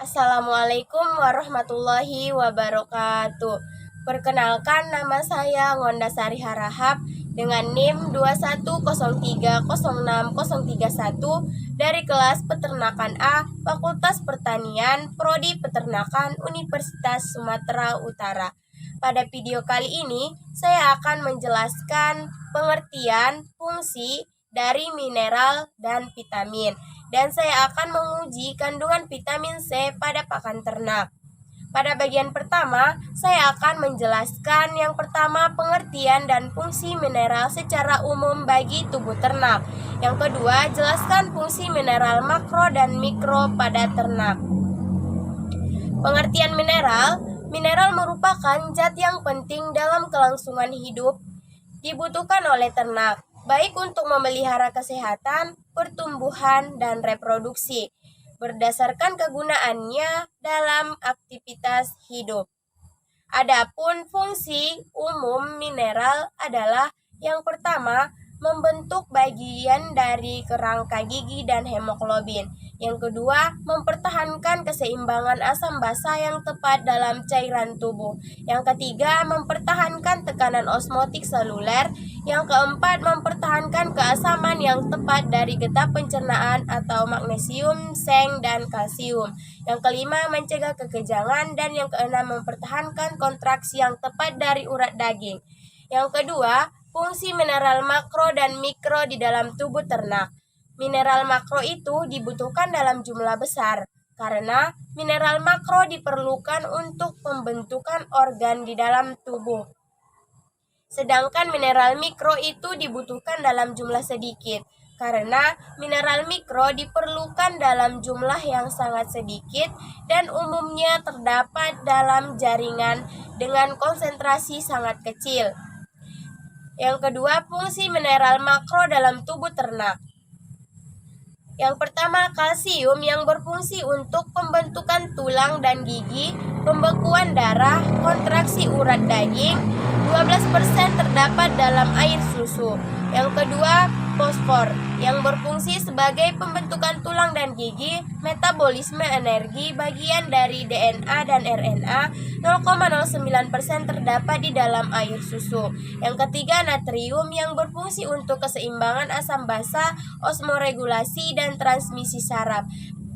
Assalamualaikum warahmatullahi wabarakatuh. Perkenalkan, nama saya Ngondasari Harahap dengan NIM 2103063031 dari kelas Peternakan A, Fakultas Pertanian, Prodi Peternakan, Universitas Sumatera Utara. Pada video kali ini, saya akan menjelaskan pengertian, fungsi dari mineral dan vitamin, dan saya akan menguji kandungan vitamin C pada pakan ternak. Pada bagian pertama, saya akan menjelaskan yang pertama pengertian dan fungsi mineral secara umum bagi tubuh ternak. Yang kedua, jelaskan fungsi mineral makro dan mikro pada ternak. Pengertian mineral, mineral merupakan zat yang penting dalam kelangsungan hidup dibutuhkan oleh ternak, baik untuk memelihara kesehatan, pertumbuhan, dan reproduksi, berdasarkan kegunaannya dalam aktivitas hidup. Adapun fungsi umum mineral adalah yang pertama, membentuk bagian dari kerangka gigi dan hemoglobin. Yang kedua, mempertahankan keseimbangan asam basa yang tepat dalam cairan tubuh. Yang ketiga, mempertahankan tekanan osmotik seluler. Yang keempat, mempertahankan keasaman yang tepat dari getah pencernaan atau magnesium, seng, dan kalsium. Yang kelima, mencegah kekejangan. Dan yang keenam, mempertahankan kontraksi yang tepat dari urat daging. Yang kedua, fungsi mineral makro dan mikro di dalam tubuh ternak. Mineral makro itu dibutuhkan dalam jumlah besar, karena mineral makro diperlukan untuk pembentukan organ di dalam tubuh. Sedangkan mineral mikro itu dibutuhkan dalam jumlah sedikit, karena mineral mikro diperlukan dalam jumlah yang sangat sedikit dan umumnya terdapat dalam jaringan dengan konsentrasi sangat kecil. Yang kedua, fungsi mineral makro dalam tubuh ternak. Yang pertama, kalsium yang berfungsi untuk pembentukan tulang dan gigi, pembekuan darah, kontraksi urat daging, 12% terdapat dalam air susu. Yang kedua, fosfor yang berfungsi sebagai pembentukan tulang dan gigi, metabolisme energi, bagian dari DNA dan RNA, 0,09% terdapat di dalam air susu. Yang ketiga, natrium yang berfungsi untuk keseimbangan asam basa, osmoregulasi, dan transmisi saraf.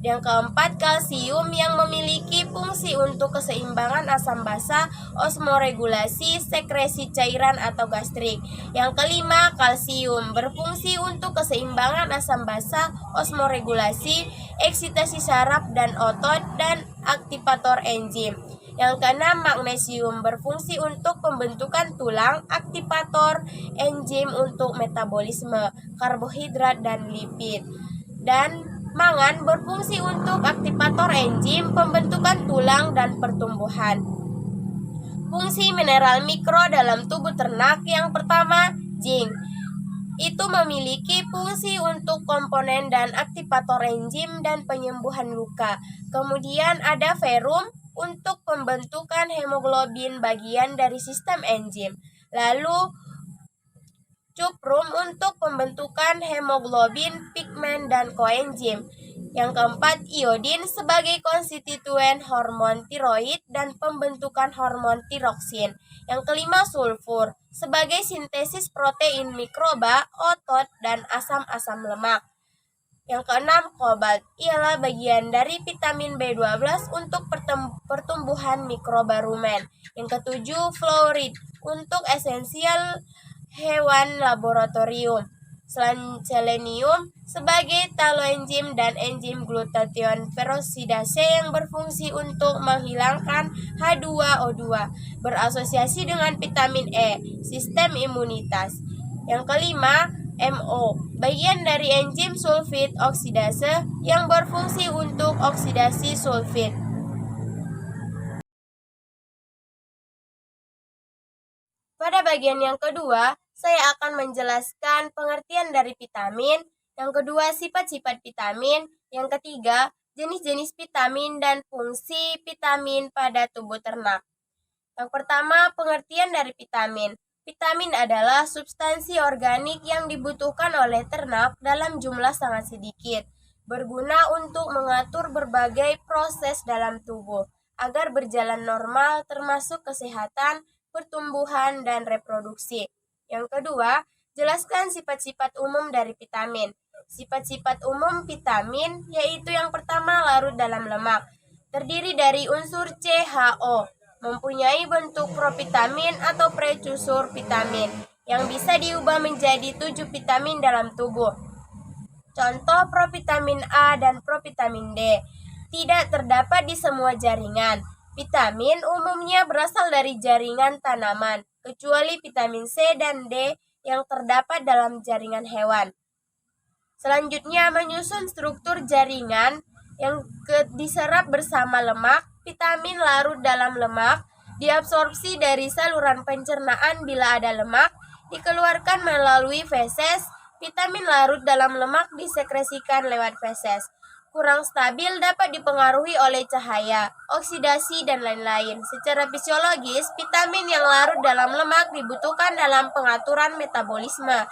Yang keempat, kalsium yang memiliki fungsi untuk keseimbangan asam basa, osmoregulasi, sekresi cairan atau gastrik. Yang kelima, kalsium berfungsi untuk keseimbangan asam basa, osmoregulasi, eksitasi saraf dan otot, dan aktivator enzim. Yang keenam, magnesium berfungsi untuk pembentukan tulang, aktivator enzim untuk metabolisme, karbohidrat, dan lipid. Dan mangan berfungsi untuk aktivator enzim, pembentukan tulang, dan pertumbuhan. Fungsi mineral mikro dalam tubuh ternak. Yang pertama, zinc. Itu memiliki fungsi untuk komponen dan aktivator enzim dan penyembuhan luka. Kemudian ada ferrum untuk pembentukan hemoglobin, bagian dari sistem enzim. Lalu cuprum untuk pembentukan hemoglobin, pigmen, dan koenzim. Yang keempat, iodin sebagai konstituen hormon tiroid dan pembentukan hormon tiroksin. Yang kelima, sulfur sebagai sintesis protein mikroba, otot, dan asam-asam lemak. Yang keenam, kobalt ialah bagian dari vitamin B12 untuk pertumbuhan mikroba rumen. Yang ketujuh, fluorid untuk esensial hewan laboratorium. Selenium sebagai taloenzim dan enzim glutathione peroxidase yang berfungsi untuk menghilangkan H2O2, berasosiasi dengan vitamin E, sistem imunitas. Yang kelima, MO, bagian dari enzim sulfit oksidase yang berfungsi untuk oksidasi sulfit. Pada bagian yang kedua, saya akan menjelaskan pengertian dari vitamin, yang kedua sifat-sifat vitamin, yang ketiga jenis-jenis vitamin dan fungsi vitamin pada tubuh ternak. Yang pertama, pengertian dari vitamin. Vitamin adalah substansi organik yang dibutuhkan oleh ternak dalam jumlah sangat sedikit, berguna untuk mengatur berbagai proses dalam tubuh agar berjalan normal termasuk kesehatan, pertumbuhan, dan reproduksi. Yang kedua, jelaskan sifat-sifat umum dari vitamin. Sifat-sifat umum vitamin yaitu yang pertama larut dalam lemak, terdiri dari unsur CHO, mempunyai bentuk provitamin atau precursor vitamin yang bisa diubah menjadi 7 vitamin dalam tubuh. Contoh provitamin A dan provitamin D tidak terdapat di semua jaringan. Vitamin umumnya berasal dari jaringan tanaman, kecuali vitamin C dan D yang terdapat dalam jaringan hewan. Selanjutnya, menyusun struktur jaringan yang diserap bersama lemak. Vitamin larut dalam lemak diabsorpsi dari saluran pencernaan bila ada lemak, dikeluarkan melalui feses. Vitamin larut dalam lemak disekresikan lewat feses. Kurang stabil dapat dipengaruhi oleh cahaya, oksidasi, dan lain-lain. Secara fisiologis, vitamin yang larut dalam lemak dibutuhkan dalam pengaturan metabolisme.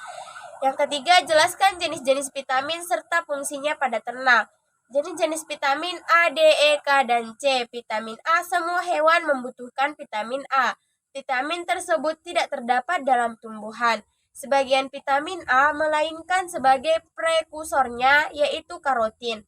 Yang ketiga, jelaskan jenis-jenis vitamin serta fungsinya pada ternak. Jenis-jenis vitamin A, D, E, K, dan C. Vitamin A, semua hewan membutuhkan vitamin A. Vitamin tersebut tidak terdapat dalam tumbuhan. Sebagian vitamin A melainkan sebagai prekursornya, yaitu karotin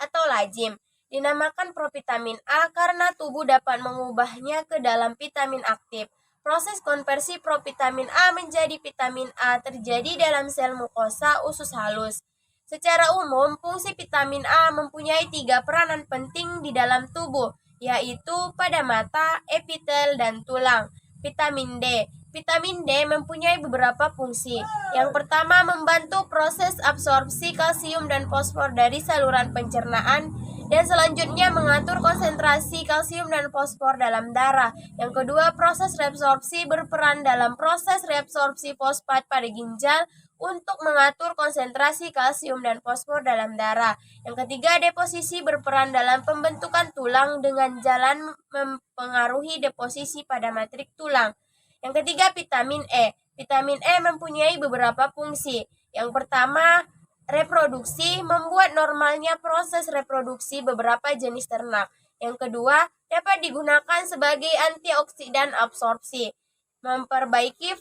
atau lazim. Dinamakan provitamin A karena tubuh dapat mengubahnya ke dalam vitamin aktif. Proses konversi provitamin A menjadi vitamin A terjadi dalam sel mukosa usus halus. Secara umum, fungsi vitamin A mempunyai 3 peranan penting di dalam tubuh, yaitu pada mata, epitel, dan tulang. Vitamin D. Vitamin D mempunyai beberapa fungsi. Yang pertama, membantu proses absorpsi kalsium dan fosfor dari saluran pencernaan, dan selanjutnya mengatur konsentrasi kalsium dan fosfor dalam darah. Yang kedua, proses reabsorpsi berperan dalam proses reabsorpsi fosfat pada ginjal untuk mengatur konsentrasi kalsium dan fosfor dalam darah. Yang ketiga, deposisi berperan dalam pembentukan tulang dengan jalan mempengaruhi deposisi pada matrik tulang. Yang ketiga, vitamin E. Vitamin E mempunyai beberapa fungsi. Yang pertama, reproduksi, membuat normalnya proses reproduksi beberapa jenis ternak. Yang kedua, dapat digunakan sebagai antioksidan absorpsi, memperbaiki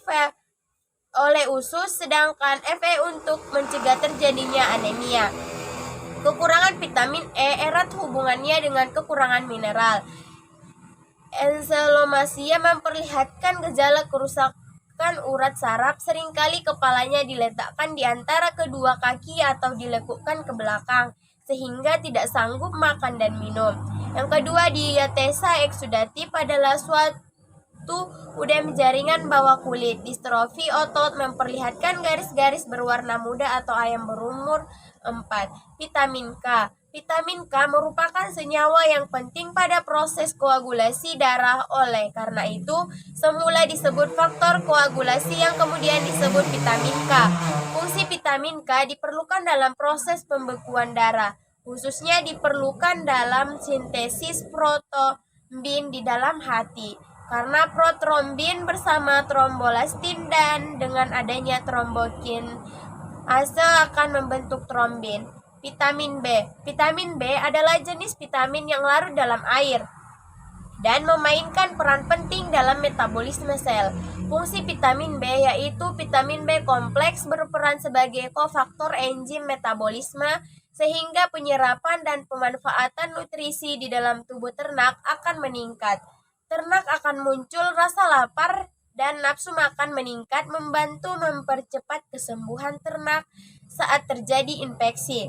oleh usus, sedangkan Fe untuk mencegah terjadinya anemia. Kekurangan vitamin E erat hubungannya dengan kekurangan mineral. Encelomasia memperlihatkan gejala kerusakan urat saraf, seringkali kepalanya diletakkan di antara kedua kaki atau dilekukkan ke belakang, sehingga tidak sanggup makan dan minum. Yang kedua, diatesa eksudatif adalah suatu udem jaringan bawah kulit. Distrofi otot memperlihatkan garis-garis berwarna muda atau ayam berumur 4. Vitamin K. Vitamin K merupakan senyawa yang penting pada proses koagulasi darah. Oleh karena itu, semula disebut faktor koagulasi yang kemudian disebut vitamin K. Fungsi vitamin K diperlukan dalam proses pembekuan darah, khususnya diperlukan dalam sintesis protrombin di dalam hati. Karena protrombin bersama trombolastin dan dengan adanya trombokinase akan membentuk trombin. Vitamin B. Vitamin B adalah jenis vitamin yang larut dalam air dan memainkan peran penting dalam metabolisme sel. Fungsi vitamin B yaitu vitamin B kompleks berperan sebagai kofaktor enzim metabolisme, sehingga penyerapan dan pemanfaatan nutrisi di dalam tubuh ternak akan meningkat. Ternak akan muncul rasa lapar dan nafsu makan meningkat, membantu mempercepat kesembuhan ternak saat terjadi infeksi.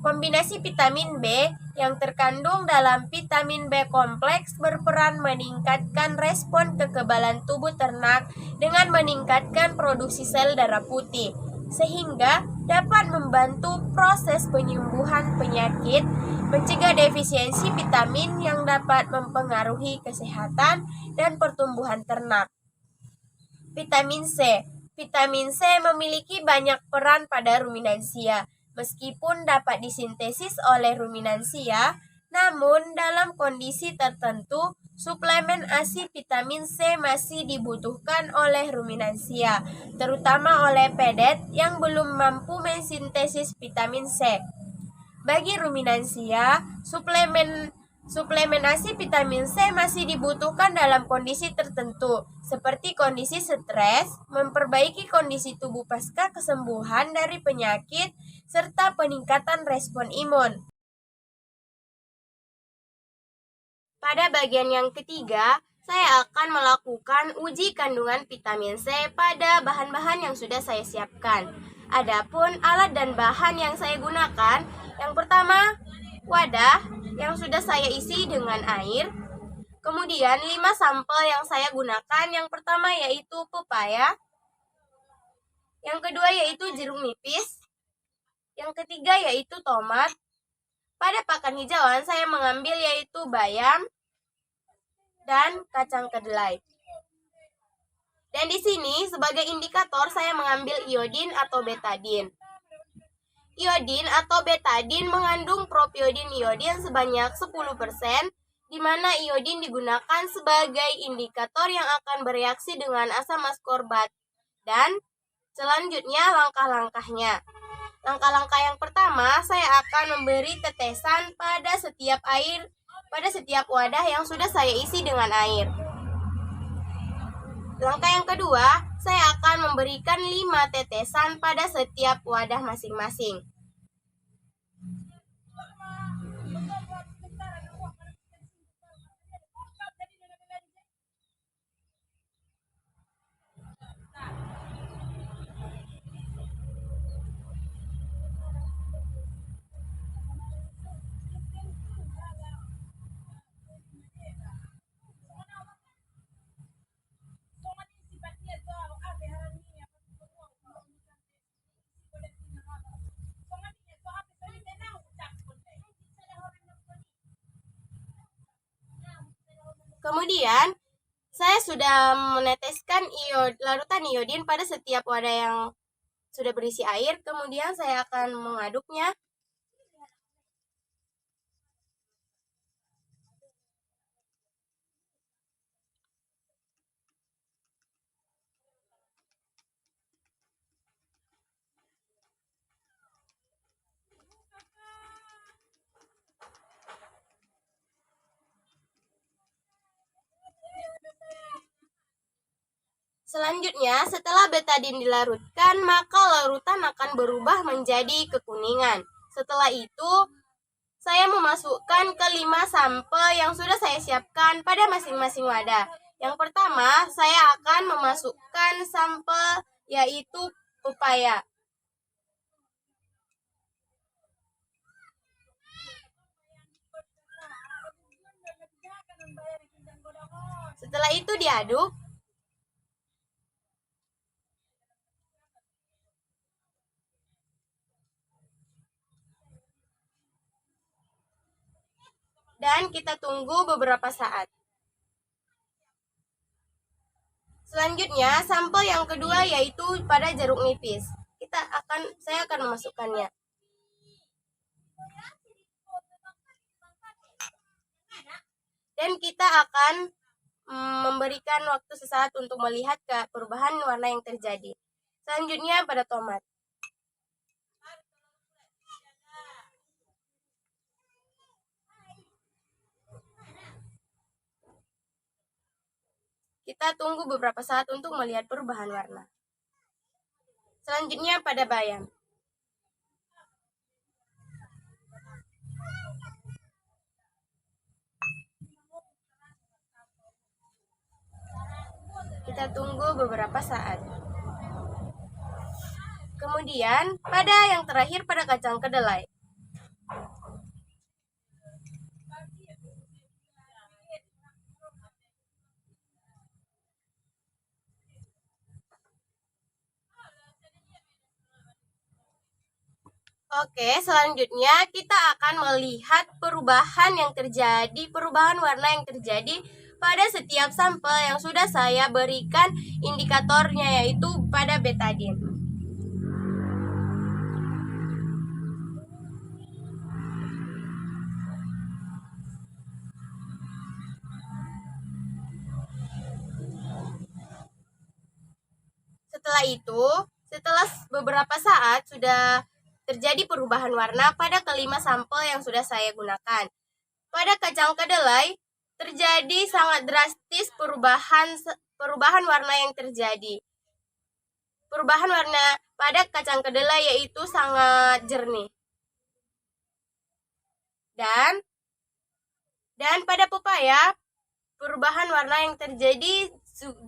Kombinasi vitamin B yang terkandung dalam vitamin B kompleks berperan meningkatkan respon kekebalan tubuh ternak dengan meningkatkan produksi sel darah putih, sehingga dapat membantu proses penyembuhan penyakit, mencegah defisiensi vitamin yang dapat mempengaruhi kesehatan dan pertumbuhan ternak. Vitamin C. Vitamin C memiliki banyak peran pada ruminansia. Meskipun dapat disintesis oleh ruminansia, namun dalam kondisi tertentu, suplemen ASI vitamin C masih dibutuhkan oleh ruminansia, terutama oleh pedet yang belum mampu mensintesis vitamin C. Bagi ruminansia, suplementasi vitamin C masih dibutuhkan dalam kondisi tertentu, seperti kondisi stres, memperbaiki kondisi tubuh pasca kesembuhan dari penyakit, serta peningkatan respon imun. Pada bagian yang ketiga, saya akan melakukan uji kandungan vitamin C pada bahan-bahan yang sudah saya siapkan. Adapun alat dan bahan yang saya gunakan, yang pertama, wadah yang sudah saya isi dengan air. Kemudian 5 sampel yang saya gunakan, yang pertama yaitu pepaya, yang kedua yaitu jeruk nipis, yang ketiga yaitu tomat. Pada pakan hijauan saya mengambil yaitu bayam dan kacang kedelai. Dan di sini sebagai indikator saya mengambil iodin atau betadin. Iodin atau betadin mengandung propiodin iodin sebanyak 10%, di mana iodin digunakan sebagai indikator yang akan bereaksi dengan asam askorbat. Dan selanjutnya langkah-langkahnya. Langkah-langkah yang pertama, saya akan memberi tetesan pada setiap wadah yang sudah saya isi dengan air. Langkah yang kedua, saya akan memberikan 5 tetesan pada setiap wadah masing-masing. Kemudian, saya sudah meneteskan larutan iodin pada setiap wadah yang sudah berisi air. Kemudian saya akan mengaduknya. Selanjutnya, setelah betadin dilarutkan, maka larutan akan berubah menjadi kekuningan. Setelah itu, saya memasukkan ke 5 sampel yang sudah saya siapkan pada masing-masing wadah. Yang pertama, saya akan memasukkan sampel yaitu pepaya. Setelah itu diaduk. Dan kita tunggu beberapa saat. Selanjutnya, sampel yang kedua yaitu pada jeruk nipis. Saya akan memasukkannya. Dan kita akan memberikan waktu sesaat untuk melihat perubahan warna yang terjadi. Selanjutnya pada tomat. Kita tunggu beberapa saat untuk melihat perubahan warna. Selanjutnya pada bayam. Kita tunggu beberapa saat. Kemudian pada yang terakhir pada kacang kedelai. Oke, selanjutnya kita akan melihat perubahan warna yang terjadi pada setiap sampel yang sudah saya berikan indikatornya yaitu pada betadin. Setelah beberapa saat sudah terjadi perubahan warna pada kelima sampel yang sudah saya gunakan. Pada kacang kedelai, terjadi sangat drastis perubahan warna yang terjadi. Perubahan warna pada kacang kedelai yaitu sangat jernih. Dan pada pepaya, perubahan warna yang terjadi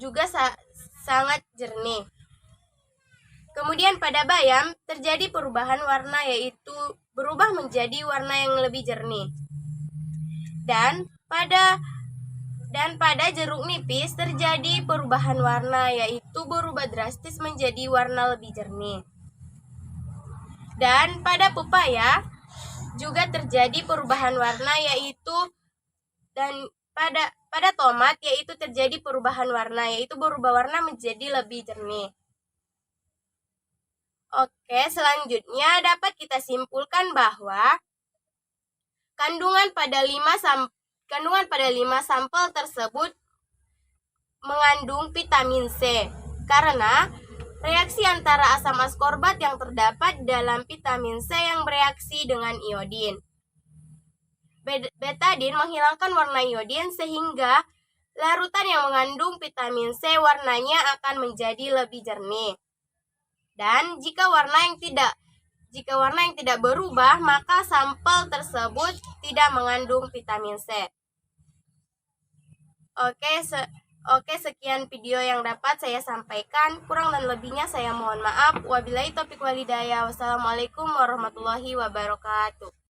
juga sangat jernih. Kemudian pada bayam, terjadi perubahan warna yaitu berubah menjadi warna yang lebih jernih. Dan pada jeruk nipis terjadi perubahan warna yaitu berubah drastis menjadi warna lebih jernih. Dan pada pepaya juga terjadi perubahan warna yaitu pada tomat yaitu terjadi perubahan warna yaitu berubah warna menjadi lebih jernih. Oke, selanjutnya dapat kita simpulkan bahwa kandungan pada 5 sampel tersebut mengandung vitamin C karena reaksi antara asam askorbat yang terdapat dalam vitamin C yang bereaksi dengan iodin. Betadin menghilangkan warna iodin sehingga larutan yang mengandung vitamin C warnanya akan menjadi lebih jernih. Dan jika warna yang tidak berubah, maka sampel tersebut tidak mengandung vitamin C. Oke, sekian video yang dapat saya sampaikan. Kurang dan lebihnya saya mohon maaf. Wabillahi taufiq wal hidayah. Wassalamualaikum warahmatullahi wabarakatuh.